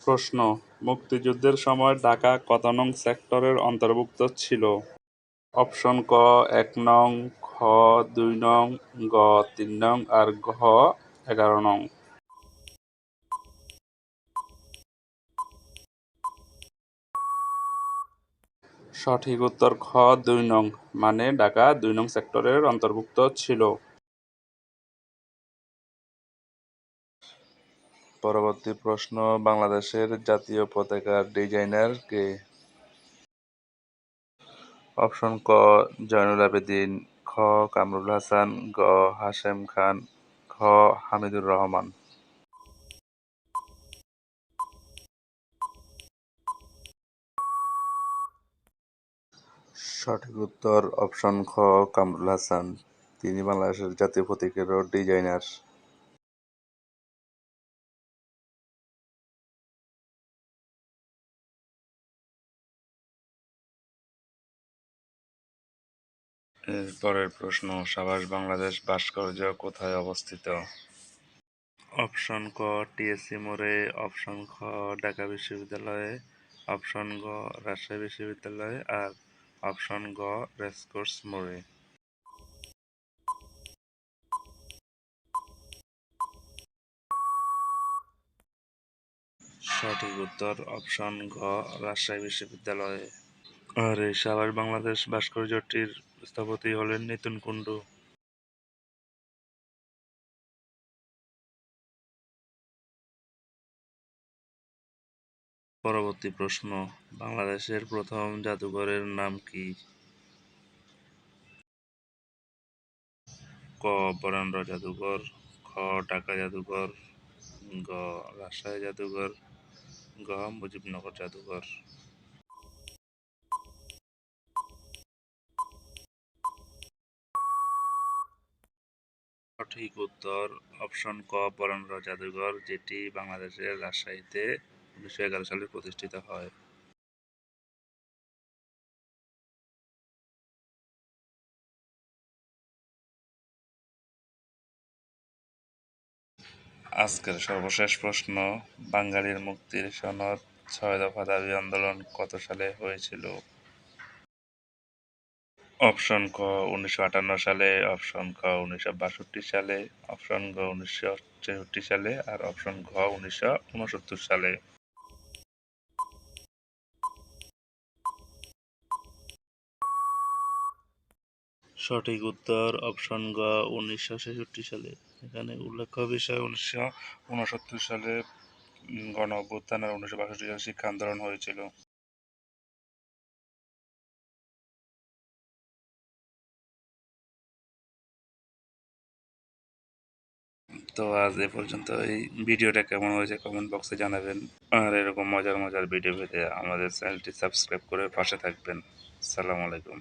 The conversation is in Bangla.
প্রশ্ন: মুক্তিযুদ্ধের সময় ঢাকা কত নং সেক্টরের অন্তর্ভুক্ত ছিল? অপশন: ক ১ নং, খ ২ নং, গ ৩ নং আর ঘ ১১ নং। সঠিক উত্তর খ ২ নং, মানে ঢাকা ২ নং সেক্টরের অন্তর্ভুক্ত ছিল। পরবর্তী প্রশ্ন: বাংলাদেশের জাতীয় পতাকার ডিজাইনার কে? অপশন: ক জয়নুল আবেদিন, খ কামরুল হাসান, গ হাশেম খান, খ হামিদুর রহমান। সঠিক উত্তর অপশন খ কামরুল হাসান, তিনি বাংলাদেশের জাতীয় প্রতীকেরও ডিজাইনার। এর পরের প্রশ্ন: সাভার বাংলাদেশ ভাস্কর্য কোথায় অবস্থিত? অপশন: ক টিএসসি মোড়ে, অপশন খ ঢাকা বিশ্ববিদ্যালয়ে, অপশন গ রাজশাহী বিশ্ববিদ্যালয়ে আর অপশন গ রেসকোর্স মোড়ে। সঠিক উত্তর অপশন ঘ রাজশাহী বিশ্ববিদ্যালয়ে। আর এই সাভার বাংলাদেশ ভাস্কর্যটির স্থপতি হলেন নিতুন কুণ্ডু। পরবর্তী প্রশ্ন: বাংলাদেশের প্রথম জাদুঘরের নাম কি? ক বরেন্দ্র জাদুঘর, খ ঢাকা জাদুঘর, গ রাজশাহী জাদুঘর, গ মুজিবনগর জাদুঘর। সঠিক উত্তর অপশন ক বরেন্দ্র জাদুঘর, যেটি বাংলাদেশের রাজশাহীতে 1911 সালে প্রতিষ্ঠিত হয়। আজকের সর্বশেষ প্রশ্ন: বাঙালির মুক্তির সনদ ৬ দফা দাবি আন্দোলন কত সালে হয়েছিল? অপশন ক ১৯৫৮ সালে, অপশন খ ১৯৬২ সালে, অপশন গ ১৯৬৬ সালে আর অপশন ঘ ১৯৬৯ সালে। সঠিক উত্তর অপশন গ ১৯৬৬ সালে। এখানে উল্লেখ্য বিষয়, ১৯৬৯ সালে গণ অভ্যুত্থান আর ১৯৬২ সালে শিক্ষা আন্দোলন হয়েছিল। তো আজ এ পর্যন্ত। এই ভিডিওটা কেমন হয়েছে কমেন্ট বক্সে জানাবেন। আর এরকম মজার মজার ভিডিও পেতে আমাদের চ্যানেলটি সাবস্ক্রাইব করে পাশে থাকবেন। আসসালামু আলাইকুম।